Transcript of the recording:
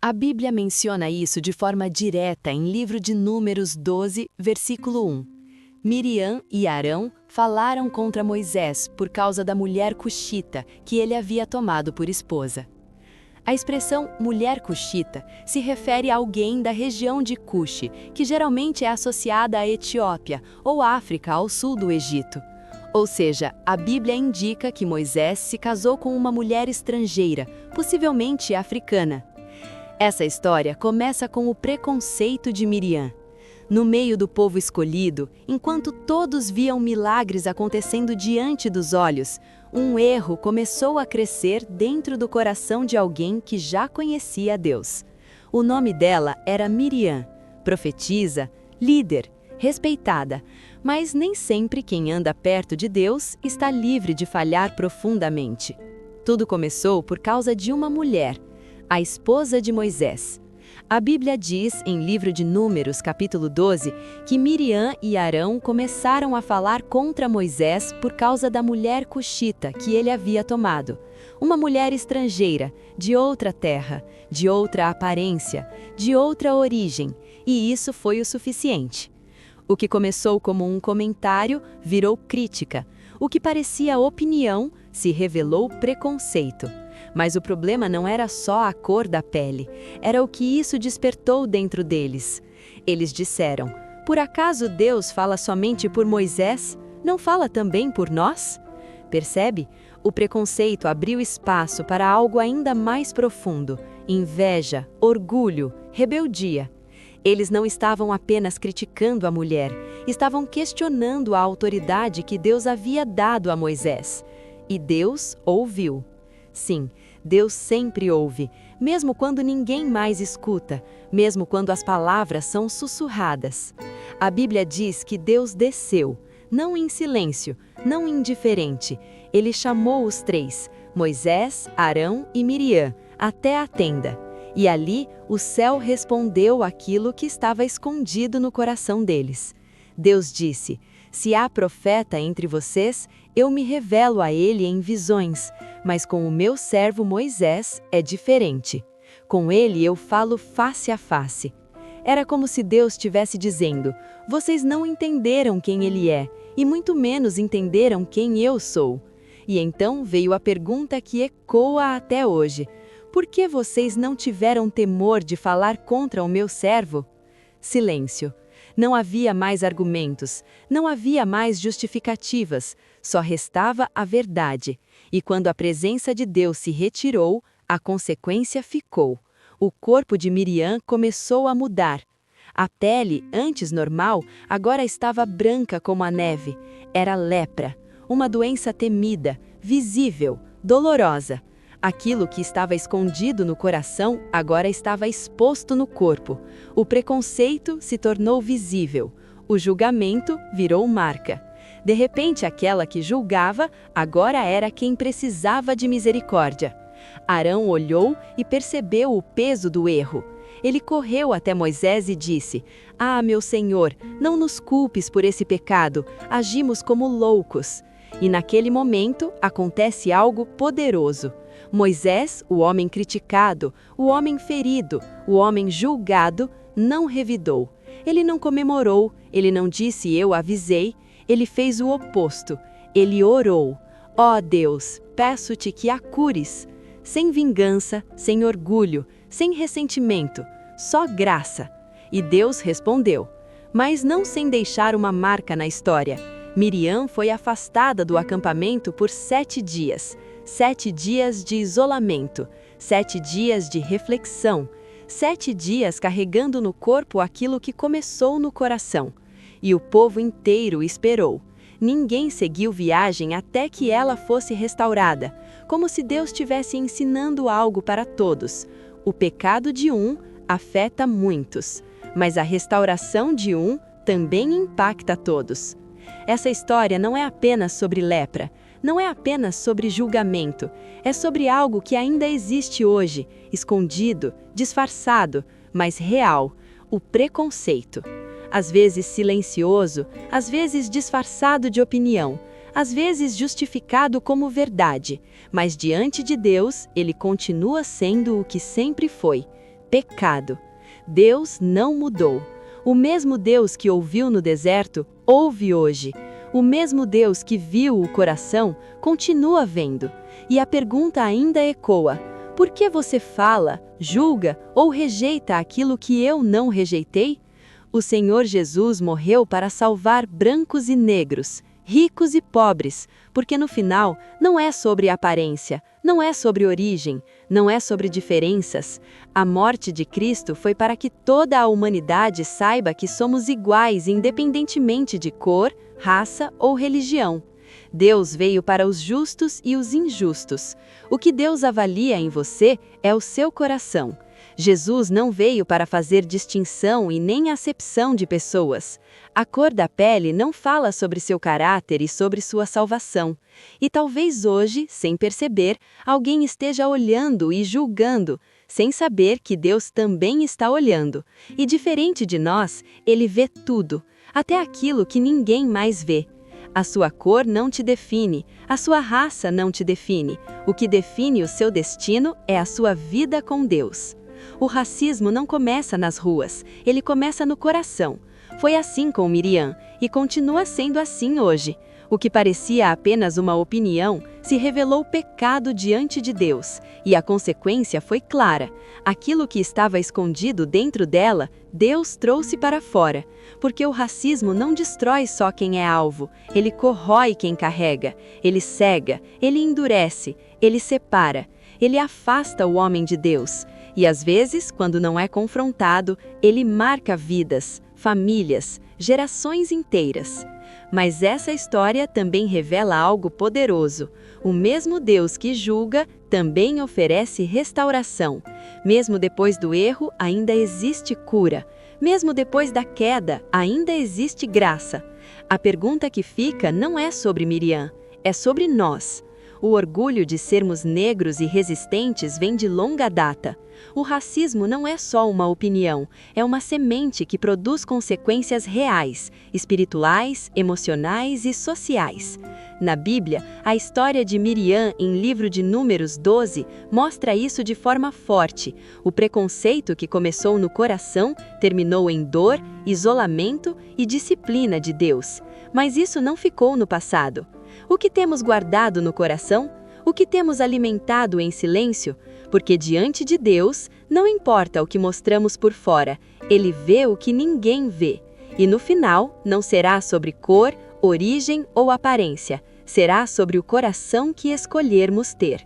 A Bíblia menciona isso de forma direta em livro de Números 12, versículo 1. Miriam e Arão falaram contra Moisés por causa da mulher cuxita que ele havia tomado por esposa. A expressão mulher cuxita se refere a alguém da região de Cuxi, que geralmente é associada à Etiópia ou África ao sul do Egito. Ou seja, a Bíblia indica que Moisés se casou com uma mulher estrangeira, possivelmente africana. Essa história começa com o preconceito de Miriam. No meio do povo escolhido, enquanto todos viam milagres acontecendo diante dos olhos, um erro começou a crescer dentro do coração de alguém que já conhecia Deus. O nome dela era Miriam, profetisa, líder, respeitada, mas nem sempre quem anda perto de Deus está livre de falhar profundamente. Tudo começou por causa de uma mulher, a esposa de Moisés. A Bíblia diz, em livro de Números, capítulo 12, que Miriam e Arão começaram a falar contra Moisés por causa da mulher cuxita que ele havia tomado. Uma mulher estrangeira, de outra terra, de outra aparência, de outra origem, e isso foi o suficiente. O que começou como um comentário virou crítica. O que parecia opinião se revelou preconceito. Mas o problema não era só a cor da pele, era o que isso despertou dentro deles. Eles disseram: por acaso Deus fala somente por Moisés? Não fala também por nós? Percebe? O preconceito abriu espaço para algo ainda mais profundo: inveja, orgulho, rebeldia. Eles não estavam apenas criticando a mulher, estavam questionando a autoridade que Deus havia dado a Moisés. E Deus ouviu. Sim, Deus sempre ouve, mesmo quando ninguém mais escuta, mesmo quando as palavras são sussurradas. A Bíblia diz que Deus desceu, não em silêncio, não indiferente. Ele chamou os três, Moisés, Arão e Miriam, até a tenda. E ali o céu respondeu aquilo que estava escondido no coração deles. Deus disse: se há profeta entre vocês, eu me revelo a ele em visões, mas com o meu servo Moisés é diferente. Com ele eu falo face a face. Era como se Deus estivesse dizendo: vocês não entenderam quem ele é, e muito menos entenderam quem eu sou. E então veio a pergunta que ecoa até hoje: por que vocês não tiveram temor de falar contra o meu servo? Silêncio. Não havia mais argumentos, não havia mais justificativas, só restava a verdade. E quando a presença de Deus se retirou, a consequência ficou. O corpo de Miriam começou a mudar. A pele, antes normal, agora estava branca como a neve. Era lepra, uma doença temida, visível, dolorosa. Aquilo que estava escondido no coração agora estava exposto no corpo. O preconceito se tornou visível. O julgamento virou marca. De repente, aquela que julgava agora era quem precisava de misericórdia. Arão olhou e percebeu o peso do erro. Ele correu até Moisés e disse: ah, meu Senhor, não nos culpes por esse pecado, agimos como loucos. E naquele momento acontece algo poderoso. Moisés, o homem criticado, o homem ferido, o homem julgado, não revidou. Ele não comemorou, ele não disse eu avisei, ele fez o oposto. Ele orou: ó Deus, peço-te que a cures. Sem vingança, sem orgulho, sem ressentimento, só graça. E Deus respondeu, mas não sem deixar uma marca na história. Miriam foi afastada do acampamento por 7 dias. 7 dias de isolamento, 7 dias de reflexão, 7 dias carregando no corpo aquilo que começou no coração. E o povo inteiro esperou. Ninguém seguiu viagem até que ela fosse restaurada, como se Deus estivesse ensinando algo para todos. O pecado de um afeta muitos, mas a restauração de um também impacta todos. Essa história não é apenas sobre lepra, não é apenas sobre julgamento, é sobre algo que ainda existe hoje, escondido, disfarçado, mas real: o preconceito. Às vezes silencioso, às vezes disfarçado de opinião, às vezes justificado como verdade, mas diante de Deus ele continua sendo o que sempre foi: pecado. Deus não mudou. O mesmo Deus que ouviu no deserto, ouve hoje. O mesmo Deus que viu o coração, continua vendo. E a pergunta ainda ecoa: por que você fala, julga ou rejeita aquilo que eu não rejeitei? O Senhor Jesus morreu para salvar brancos e negros, ricos e pobres, porque no final não é sobre aparência, não é sobre origem, não é sobre diferenças. A morte de Cristo foi para que toda a humanidade saiba que somos iguais independentemente de cor, raça ou religião. Deus veio para os justos e os injustos. O que Deus avalia em você é o seu coração. Jesus não veio para fazer distinção e nem acepção de pessoas. A cor da pele não fala sobre seu caráter e sobre sua salvação. E talvez hoje, sem perceber, alguém esteja olhando e julgando, sem saber que Deus também está olhando. E diferente de nós, Ele vê tudo, até aquilo que ninguém mais vê. A sua cor não te define, a sua raça não te define. O que define o seu destino é a sua vida com Deus. O racismo não começa nas ruas, ele começa no coração. Foi assim com Miriam, e continua sendo assim hoje. O que parecia apenas uma opinião se revelou pecado diante de Deus, e a consequência foi clara. Aquilo que estava escondido dentro dela, Deus trouxe para fora. Porque o racismo não destrói só quem é alvo, ele corrói quem carrega, ele cega, ele endurece, ele separa, ele afasta o homem de Deus. E às vezes, quando não é confrontado, ele marca vidas, famílias, gerações inteiras. Mas essa história também revela algo poderoso. O mesmo Deus que julga também oferece restauração. Mesmo depois do erro, ainda existe cura. Mesmo depois da queda, ainda existe graça. A pergunta que fica não é sobre Miriam, é sobre nós. O orgulho de sermos negros e resistentes vem de longa data. O racismo não é só uma opinião, é uma semente que produz consequências reais, espirituais, emocionais e sociais. Na Bíblia, a história de Miriam, em livro de Números 12, mostra isso de forma forte. O preconceito que começou no coração terminou em dor, isolamento e disciplina de Deus. Mas isso não ficou no passado. O que temos guardado no coração? O que temos alimentado em silêncio? Porque diante de Deus, não importa o que mostramos por fora, Ele vê o que ninguém vê. E no final, não será sobre cor, origem ou aparência, será sobre o coração que escolhermos ter.